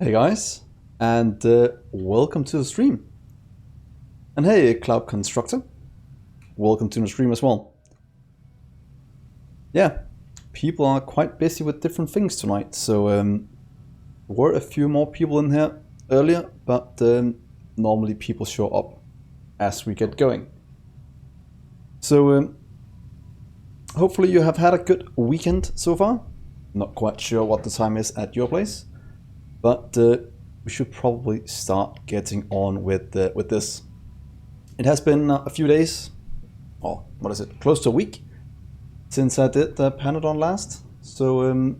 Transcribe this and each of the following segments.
Hey guys, and welcome to the stream. And hey, Cloud Constructor, welcome to the stream as well. Yeah, people are quite busy with different things tonight, so there were a few more people in here earlier, but normally people show up as we get going. So hopefully you have had a good weekend so far. Not quite sure what the time is at your place, but we should probably start getting on with this. It has been a few days, or what is it, close to a week, since I did the Pyanodon last. So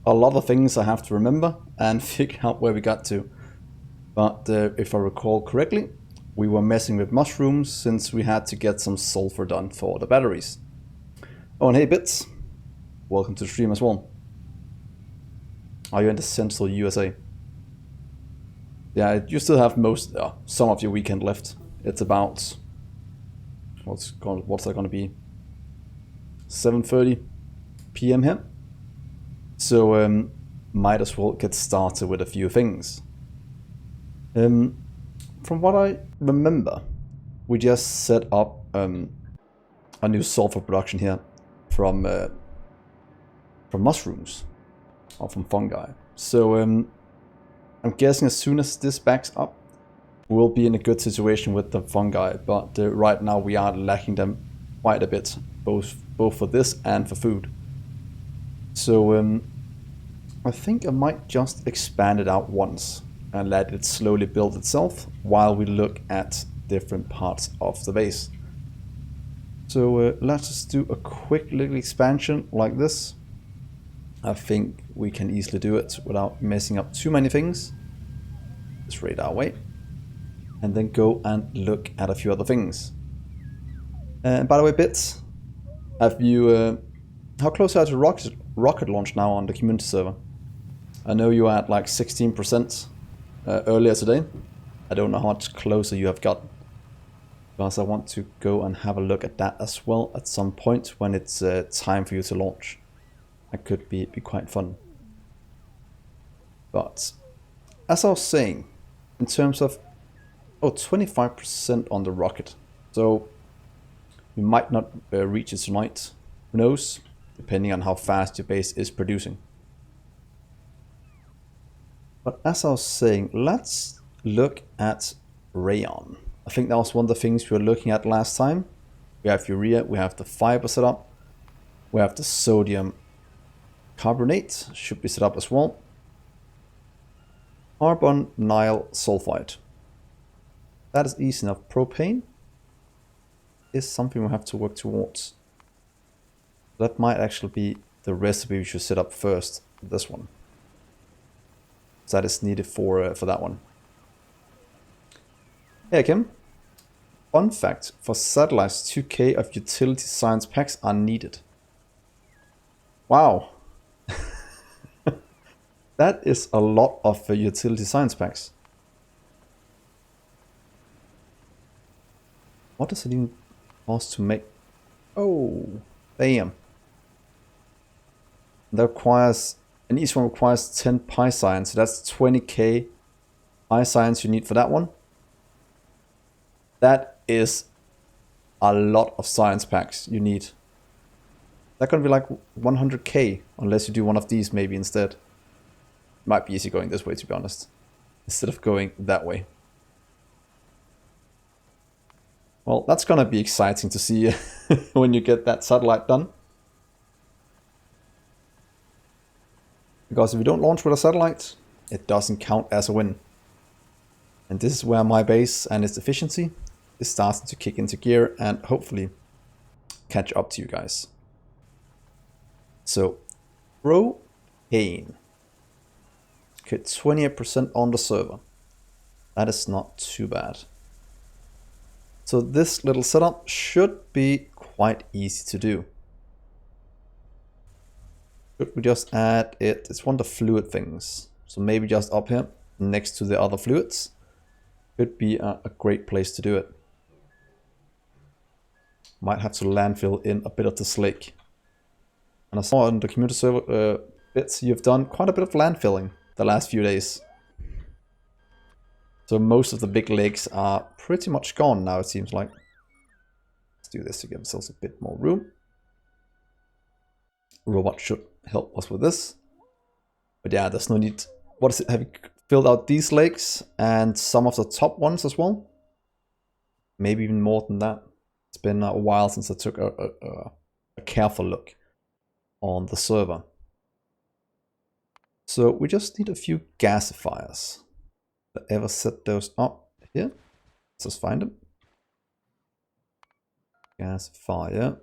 a lot of things I have to remember and figure out where we got to. But if I recall correctly, we were messing with mushrooms since we had to get some sulfur done for the batteries. Oh, and hey Bits, welcome to the stream as well. Are you in the central USA? Yeah, you still have some of your weekend left. It's about what's that going to be? 7:30 p.m. here. So might as well get started with a few things. From what I remember, we just set up a new sulfur production here from mushrooms or from fungi. So I'm guessing as soon as this backs up, we'll be in a good situation with the fungi. But right now we are lacking them quite a bit, both for this and for food. So I think I might just expand it out once and let it slowly build itself while we look at different parts of the base. So let's just do a quick little expansion like this. I think we can easily do it without messing up too many things. Just raid our way. And then go and look at a few other things. And by the way, Bits, have you... how close are you to rocket launch now on the community server? I know you are at like 16% earlier today. I don't know how much closer you have gotten. Because I want to go and have a look at that as well at some point when it's time for you to launch. That could be quite fun. But as I was saying, in terms of 25% on the rocket. So we might not reach it tonight. Who knows? Depending on how fast your base is producing. But as I was saying, let's look at rayon. I think that was one of the things we were looking at last time. We have urea, we have the fiber set up. We have the sodium carbonate, should be set up as well. Carbonyl sulfide. That is easy enough. Propane is something we have to work towards. That might actually be the recipe we should set up first. This one. So that is needed for that one. Hey Kim. Fun fact, for satellites 2K of utility science packs are needed. Wow. That is a lot of utility science packs. What does it even cost to make? Oh, damn. That requires, and each one requires 10 pi science, so that's 20k pi science you need for that one. That is a lot of science packs you need. That's gonna be like 100k, unless you do one of these maybe instead. Might be easy going this way, to be honest, instead of going that way. Well, that's gonna be exciting to see when you get that satellite done. Because if you don't launch with a satellite, it doesn't count as a win. And this is where my base and its efficiency is starting to kick into gear and hopefully catch up to you guys. So, propane. Okay, 28% on the server. That is not too bad. So this little setup should be quite easy to do. Should we just add it? It's one of the fluid things. So maybe just up here next to the other fluids. Could be a great place to do it. Might have to landfill in a bit of this lake. And I saw on the community server Bits, you've done quite a bit of landfilling the last few days. So most of the big lakes are pretty much gone now, it seems like. Let's do this to give ourselves a bit more room. Robot should help us with this. But yeah, there's no need. What is it? Have you filled out these lakes and some of the top ones as well? Maybe even more than that. It's been a while since I took a careful look on the server. So we just need a few gasifiers. Did I ever set those up here? Let's just find them. Gasifier.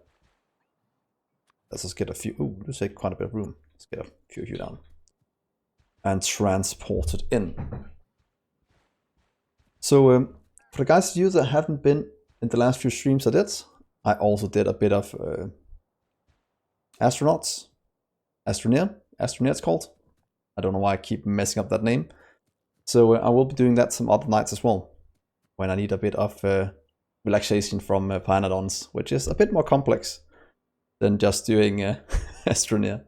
Let's just get a few. Ooh, this take quite a bit of room. Let's get a few of you down. And transport it in. So for the guys of you that haven't been in the last few streams I did, I also did a bit of astronauts. Astroneer it's called. I don't know why I keep messing up that name. So I will be doing that some other nights as well, when I need a bit of relaxation from Pyanodons, which is a bit more complex than just doing Astroneer.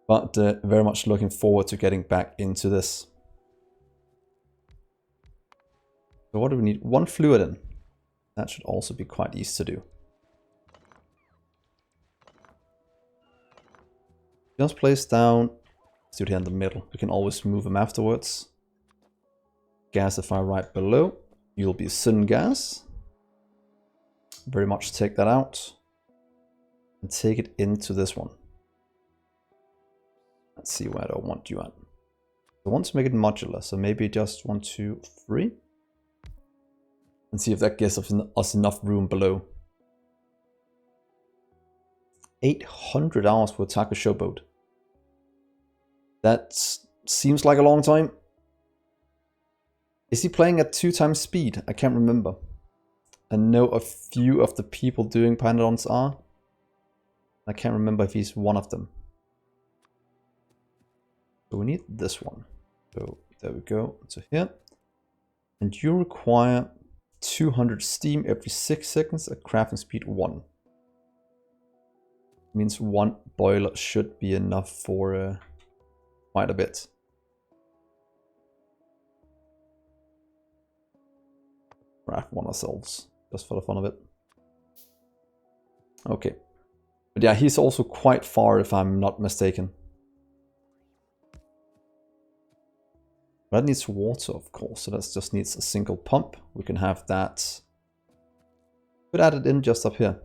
But very much looking forward to getting back into this. So what do we need? One fluid in. That should also be quite easy to do. Just place down. Let's do it here in the middle. We can always move them afterwards. Gasifier right below. You'll be syngas. Very much take that out. And take it into this one. Let's see where I want you at. I want to make it modular, so maybe just 1, 2, 3. And see if that gives us enough room below. 800 hours for a Taco Showboat. That seems like a long time. Is he playing at 2 times speed? I can't remember. I know a few of the people doing Pyanodons are. I can't remember if he's one of them. So we need this one. So there we go to here. And you require 200 steam every 6 seconds at crafting speed 1. Means 1 boiler should be enough for quite a bit. Craft one ourselves, just for the fun of it. Okay. But yeah, he's also quite far if I'm not mistaken. That needs water, of course, so that just needs a single pump. We can have that. Could add it in just up here.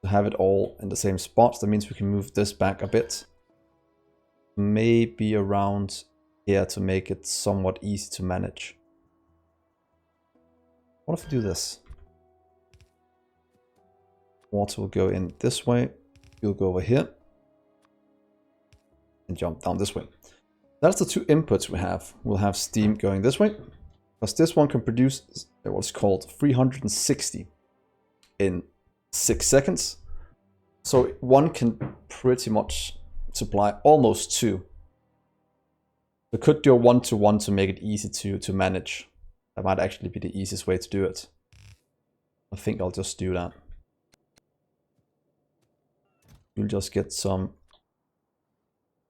To have it all in the same spot. That means we can move this back a bit. Maybe around here to make it somewhat easy to manage. What if we do this? Water will go in this way. You'll go over here. And jump down this way. That's the 2 inputs we have. We'll have steam going this way. Because this one can produce what's called 360 in 6 seconds. So one can pretty much supply almost 2. We could do a 1-to-1 to make it easy to manage. That might actually be the easiest way to do it. I think I'll just do that. You'll just get some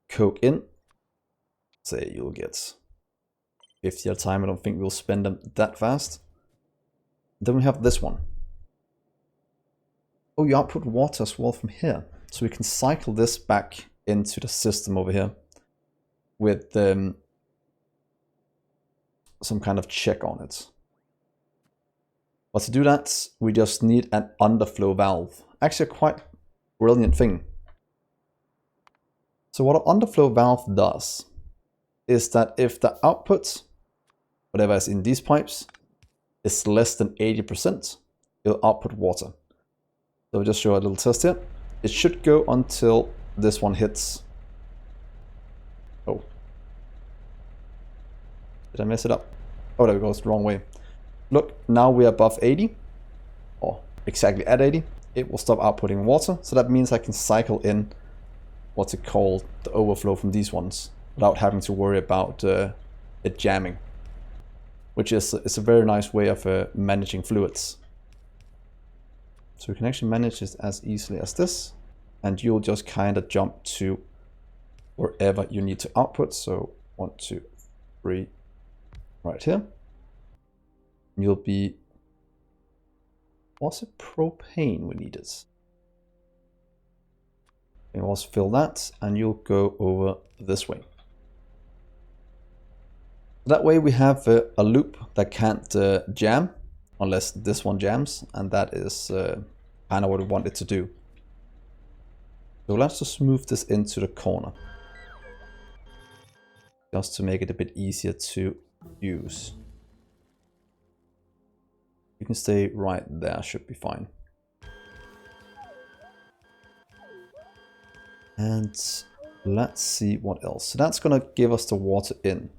coke in. Say you'll get 50 at a time. I don't think we'll spend them that fast. Then we have this one. Oh, you output water as well from here. So we can cycle this back into the system over here with some kind of check on it. But to do that, we just need an underflow valve. Actually, a quite brilliant thing. So what an underflow valve does is that if the output, whatever is in these pipes, is less than 80%, it'll output water. So I'll just show a little test here. It should go until this one hits. Oh. Did I mess it up? Oh, there we go, it's the wrong way. Look, now we're above 80, or exactly at 80. It will stop outputting water, so that means I can cycle in what's it called, the overflow from these ones, without having to worry about it jamming. Which is a very nice way of managing fluids. So we can actually manage this as easily as this, and you'll just kind of jump to wherever you need to output. So 1, 2, 3, right here. You'll be, was it propane we needed? You also fill that, and you'll go over this way. That way we have a loop that can't jam unless this one jams, and that is kind of what we want it to do. So let's just move this into the corner, just to make it a bit easier to use. You can stay right there, should be fine. And let's see what else. So that's going to give us the water in.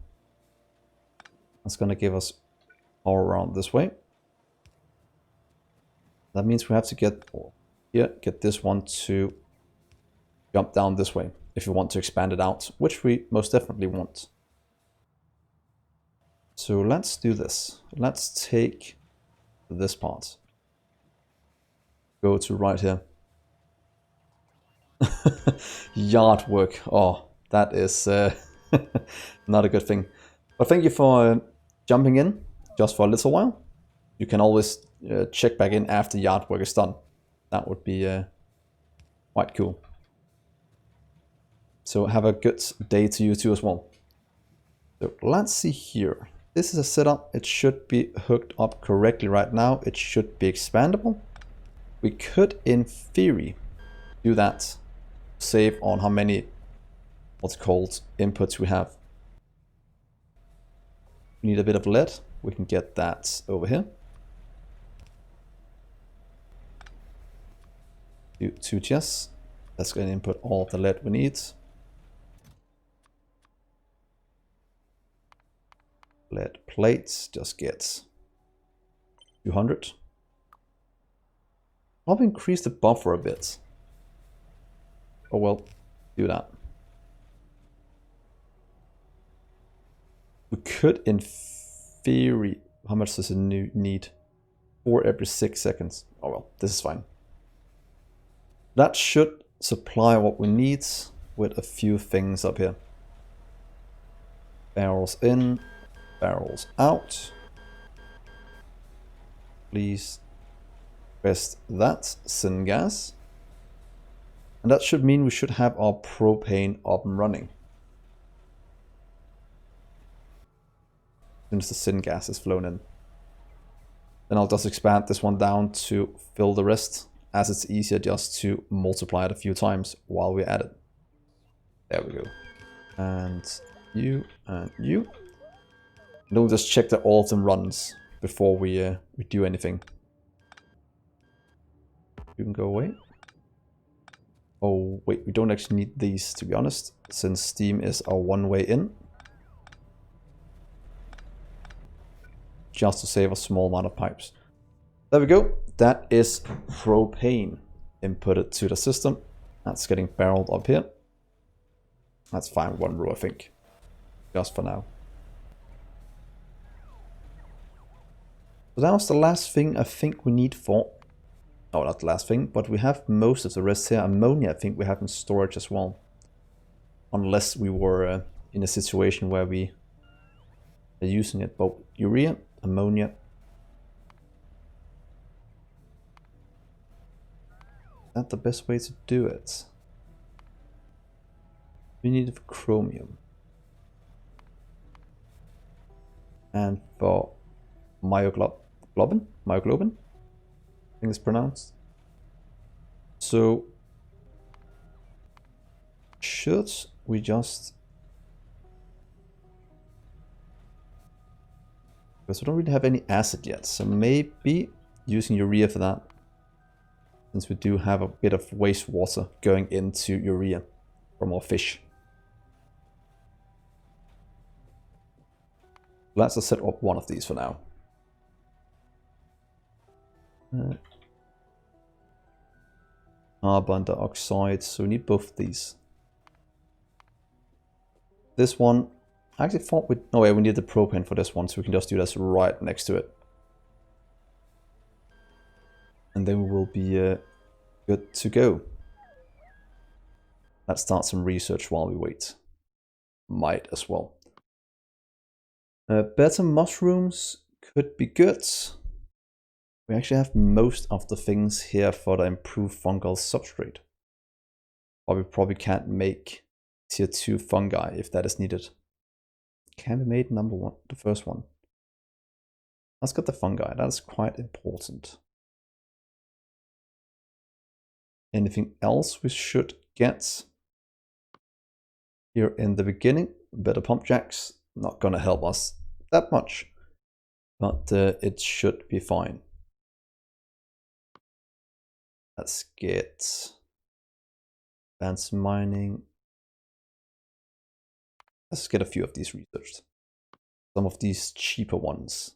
That's going to give us all around this way. That means we have to get this one to jump down this way if we want to expand it out, which we most definitely want. So let's do this. Let's take this part. Go to right here. Yard work. Oh, that is not a good thing. But thank you for jumping in just for a little while. You can always check back in after yard work is done. That would be quite cool. So have a good day to you too as well. So let's see here. This is a setup. It should be hooked up correctly right now. It should be expandable. We could, in theory, do that. Save on how many, what's called, inputs we have. We need a bit of lead. We can get that over here. Do 2 chests. That's going to input all of the lead we need. Lead plates, just get 200. I'll increase the buffer a bit. Oh well, do that. We could, in theory, how much does it need? 4 every 6 seconds. Oh well, this is fine. That should supply what we need with a few things up here. Barrels in, barrels out. Please rest that syngas. And that should mean we should have our propane up and running. As soon as the syngas is flown in. Then I'll just expand this one down to fill the rest, as it's easier just to multiply it a few times while we're at it. There we go. And you and you. And we'll just check that all of them runs before we do anything. You can go away. Oh wait, we don't actually need these, to be honest, since steam is our one way in. Just to save a small amount of pipes. There we go. That is propane inputted to the system. That's getting barreled up here. That's fine, 1 row I think. Just for now. So that was the last thing I think we need for... Oh, not the last thing, but we have most of the rest here. Ammonia I think we have in storage as well. Unless we were in a situation where we are using it. Both urea, ammonia. Is that the best way to do it? We need it for chromium. And for myoglobin, I think it's pronounced. So should we just, because we don't really have any acid yet, so maybe using urea for that, since we do have a bit of wastewater going into urea from our fish. Let's just set up one of these for now. Carbon dioxide, so we need both of these. This one, I actually thought we... No, wait, we need the propane for this one, so we can just do this right next to it. And then we will be good to go. Let's start some research while we wait. Might as well. Better mushrooms could be good. We actually have most of the things here for the improved fungal substrate. But we probably can't make tier 2 fungi if that is needed. Can we make number 1, the first one? Let's get the fungi, that is quite important. Anything else we should get? Here in the beginning, better pump jacks, not gonna help us that much, but it should be fine. Let's get advanced mining. Let's get a few of these researched. Some of these cheaper ones.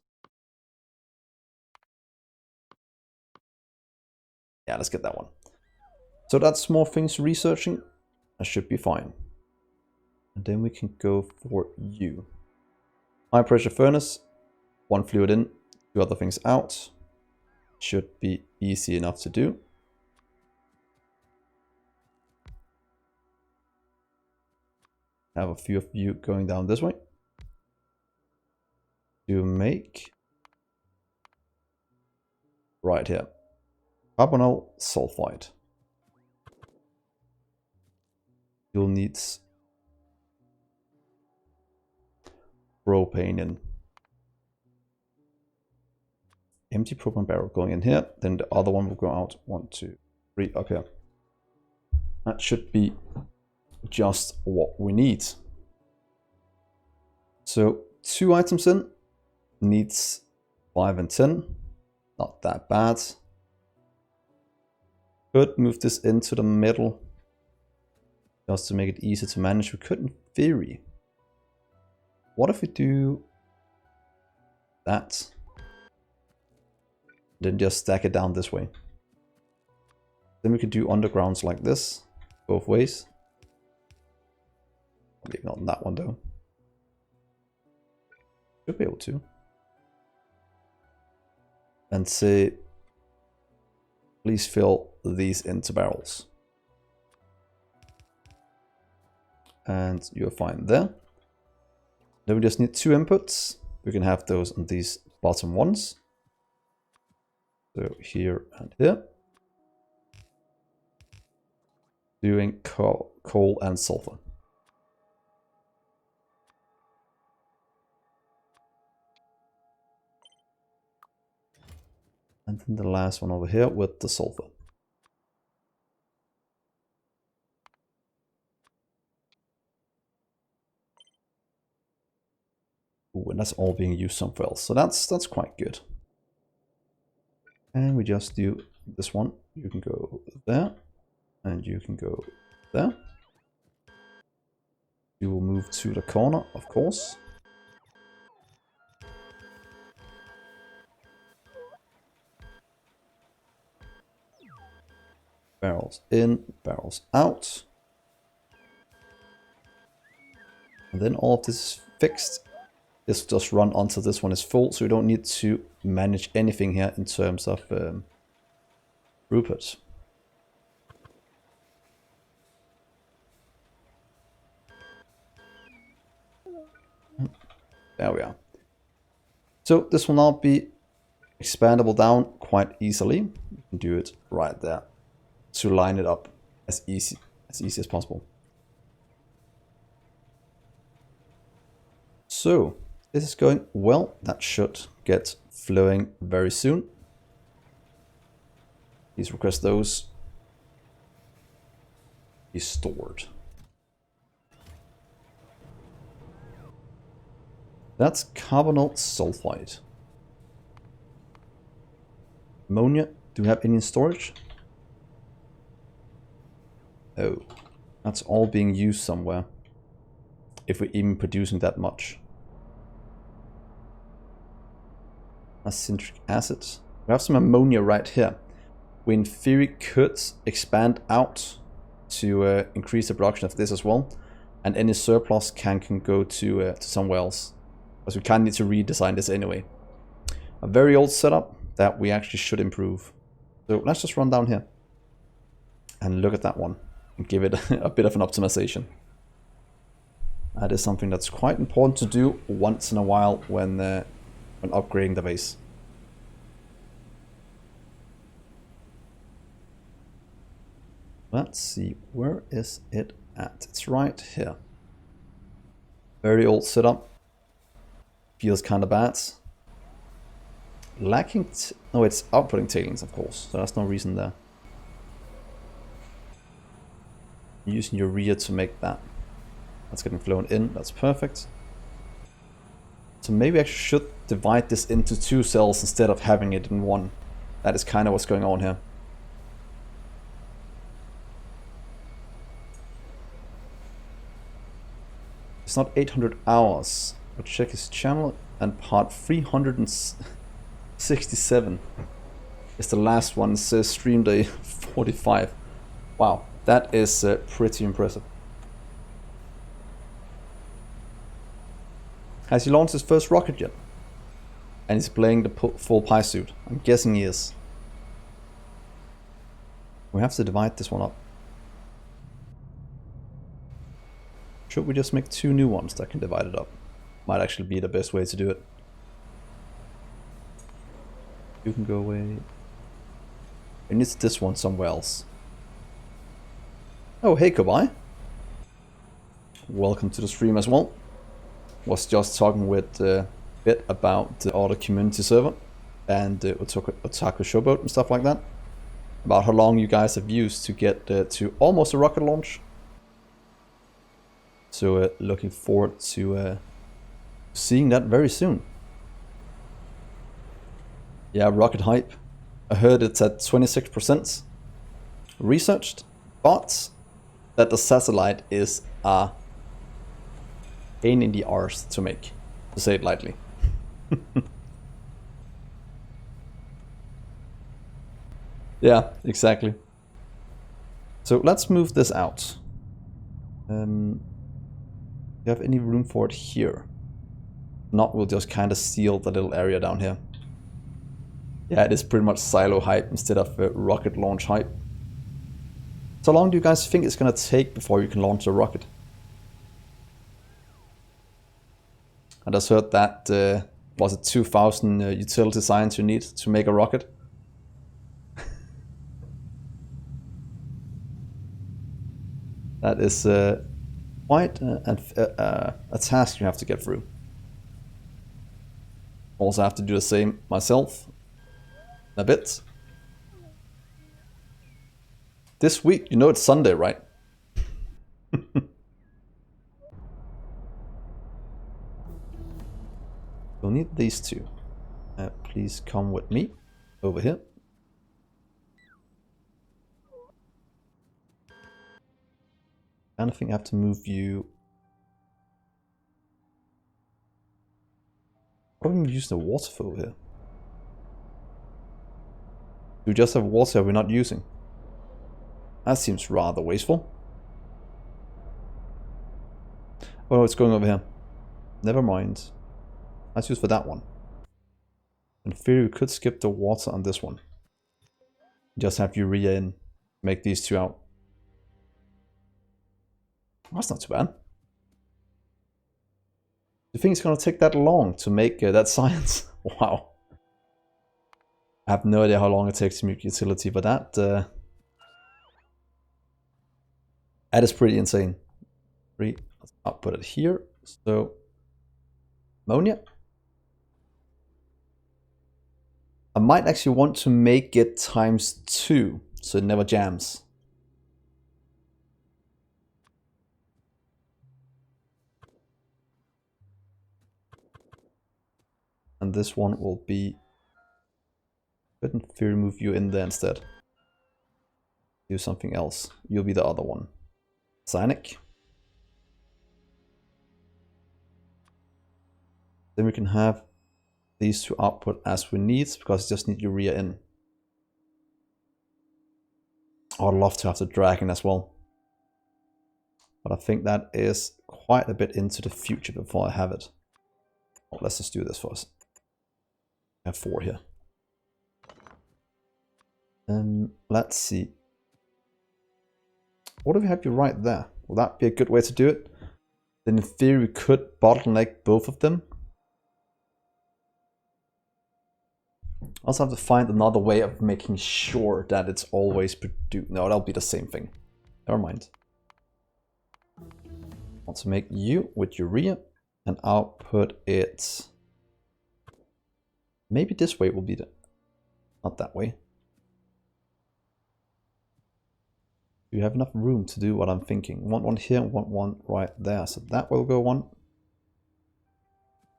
Yeah, let's get that one. So that's more things researching. That should be fine. And then we can go for you. High pressure furnace. 1 fluid in, 2 other things out. Should be easy enough to do. Have a few of you going down this way. To make right here. Carbonyl sulfide. You'll need propane in. Empty propane barrel going in here. Then the other one will go out. 1, 2, 3 up here. That should be just what we need. So 2 items in. Needs 5 and 10. Not that bad. Could move this into the middle. Just to make it easier to manage. We could in theory. What if we do that? Then just stack it down this way. Then we could do undergrounds like this. Both ways. Maybe not that one though. Should be able to. And say, please fill these into barrels. And you're fine there. Then we just need 2 inputs. We can have those on these bottom ones. So here and here. Doing coal and sulfur. And then the last one over here with the sulfur. Ooh, and that's all being used somewhere else. So that's quite good. And we just do this one. You can go there. And you can go there. You will move to the corner, of course. Barrels in, barrels out. And then all of this is fixed. This will just run until this one is full, so we don't need to manage anything here in terms of throughput. There we are. So this will now be expandable down quite easily. You can do it right there to line it up as easy as possible. So this is going well. That should get flowing very soon. Please request those be stored. That's carbonyl sulfide. Ammonia, do we have any in storage? Oh, that's all being used somewhere. If we're even producing that much. Citric acid. We have some ammonia right here. We in theory could expand out to increase the production of this as well. And any surplus can go to somewhere else. Because we kind of need to redesign this anyway. A very old setup that we actually should improve. So let's just run down here. And look at that one. And give it a bit of an optimization. That is something that's quite important to do once in a while when upgrading the base. Let's see, where is it at? It's right here. Very old setup. Feels kind of bad. Lacking... no, it's outputting tailings, of course. So that's no reason there. Using urea to make that. That's getting flown in. That's perfect. So maybe I should divide this into 2 cells instead of having it in 1. That is kind of what's going on here. It's not 800 hours. I'll check his channel, and part 367 is the last one. It says stream day 45. Wow, that is pretty impressive. Has he launched his first rocket yet? And he's playing the full pie suit. I'm guessing he is. We have to divide this one up. Should we just make 2 new ones that can divide it up? Might actually be the best way to do it. You can go away. We need this one somewhere else. Oh, hey Kobai. Welcome to the stream as well. Was just talking with a bit about the other community server and Otaku Showboat and stuff like that. About how long you guys have used to get to almost a rocket launch. So looking forward to seeing that very soon. Yeah, rocket hype. I heard it's at 26% researched, but that the satellite is a pain in the arse to make, to say it lightly. Yeah, exactly. So let's move this out. Do you have any room for it here? Not, we'll just kind of steal the little area down here. Yeah, it is pretty much silo hype instead of rocket launch hype. So long do you guys think it's gonna take before you can launch a rocket? I just heard that, was it 2000 utility science you need to make a rocket? That is quite a task you have to get through. Also have to do the same myself a bit. This week, you know it's Sunday, right? We'll need these 2. Please come with me over here. I think I have to move you. What are we using the water for here? Do we just have water we're not using? That seems rather wasteful. Oh, it's going over here. Never mind. Let's use for that one. In theory, we could skip the water on this one. Just have urea in. Make these 2 out. That's not too bad. Do you think it's going to take that long to make that science? Wow. I have no idea how long it takes to make utility, but that is pretty insane. I'll put it here. So, ammonia. I might actually want to make it ×2 so it never jams. And this one will be... But in theory, move you in there instead. Do something else. You'll be the other one. Cyanic. Then we can have these 2 output as we need, because we just need urea in. I'd love to have the dragon as well. But I think that is quite a bit into the future before I have it. Well, let's just do this first. I have 4 here. Let's see. What do we have you right there? Will that be a good way to do it? then in theory we could bottleneck both of them. Also have to find another way of making sure that it's always produced. No, that'll be the same thing. Never mind. I want to make you with urea and output it. Maybe this way will be the, not that way. Do you have enough room to do what I'm thinking? Want one here, want one right there. So that will go one.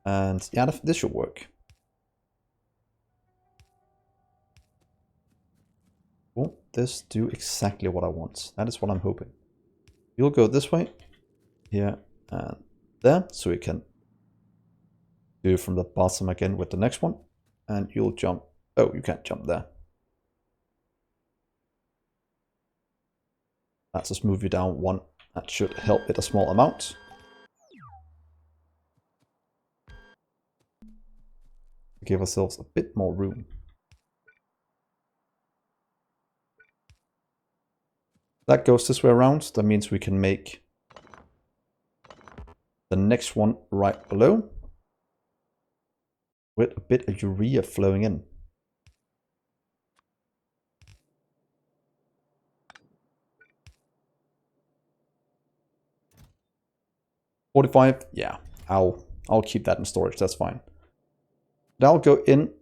And yeah, this should work. Will this do exactly what I want? That is what I'm hoping. You'll go this way, here and there, so we can do from the bottom again with the next one. And you'll jump. Oh, you can't jump there. Let's just move you down one. That should help it a small amount. Give ourselves a bit more room. That goes this way around. That means we can make the next one right below with a bit of urea flowing in. $45, yeah, I'll keep that in storage, that's fine. That'll go in,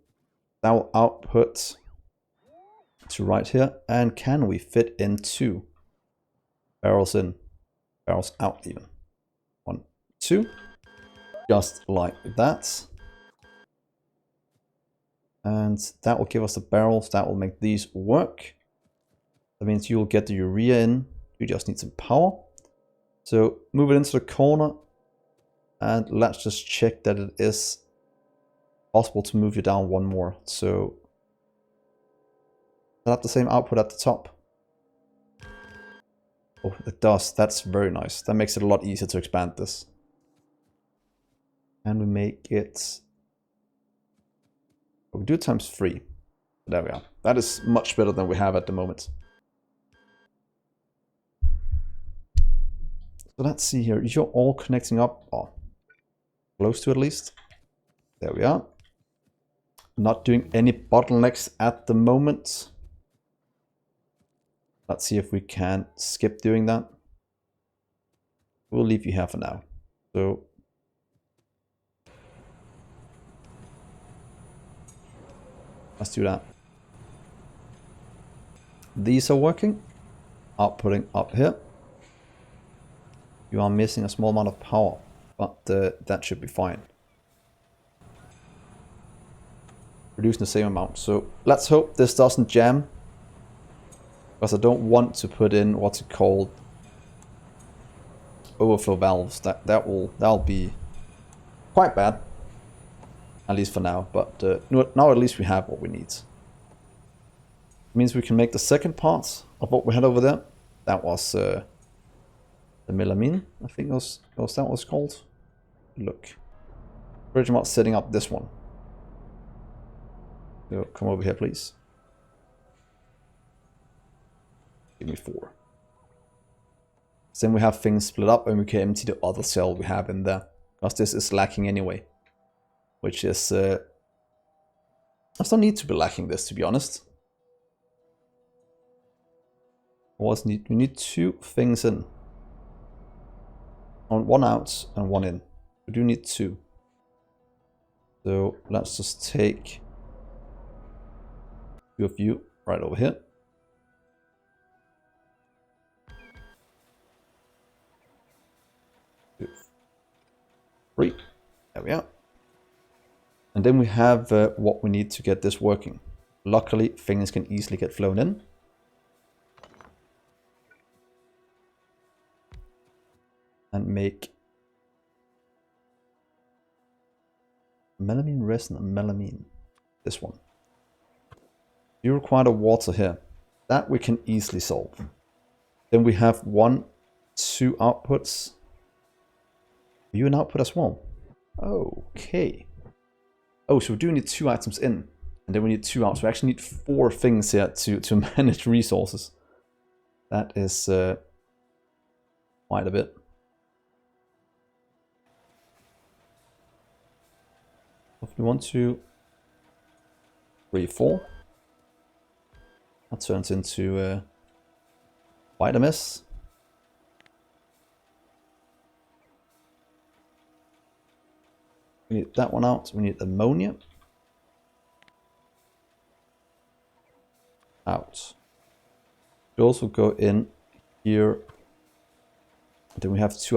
that'll output to right here, and can we fit in 2 barrels in, barrels out even. 1, 2, just like that. And that will give us the barrels, that will make these work. That means you'll get the urea in, you just need some power. So move it into the corner, and let's just check that it is possible to move you down one more. So does it have the same output at the top? Oh, it does. That's very nice. That makes it a lot easier to expand this. And we make it... we do it times 3. There we are. That is much better than we have at the moment. So let's see here. You're all connecting up, or close to at least. There we are. Not doing any bottlenecks at the moment. Let's see if we can skip doing that. We'll leave you here for now. So let's do that. These are working. Outputting up here. You are missing a small amount of power, but that should be fine. Producing the same amount. So let's hope this doesn't jam, because I don't want to put in what's it called, overflow valves. That'll be quite bad, at least for now. But now at least we have what we need. It means we can make the second part of what we had over there. That was the melamine, I think was that what it was called. Look, pretty much setting up this one. So come over here, please. Give me 4. Then we have things split up, and we can empty the other cell we have in there, because this is lacking anyway. Which is I don't need to be lacking this, to be honest. We need 2 things in. One out and 1 in. We do need 2. So let's just take 2 of you right over here. Two, 3. There we are. And then we have what we need to get this working. Luckily, things can easily get flown in. And make melamine resin and melamine. This one. You require the water here. That we can easily solve. Then we have 1, 2 outputs. Are you an output as well? Okay. Oh, so we do need 2 items in. And then we need 2 out. So we actually need 4 things here to manage resources. That is quite a bit. we want to 3, 4. That turns into quite a mess. We need that one out. We need ammonia. Out. We also go in here. Then we have 2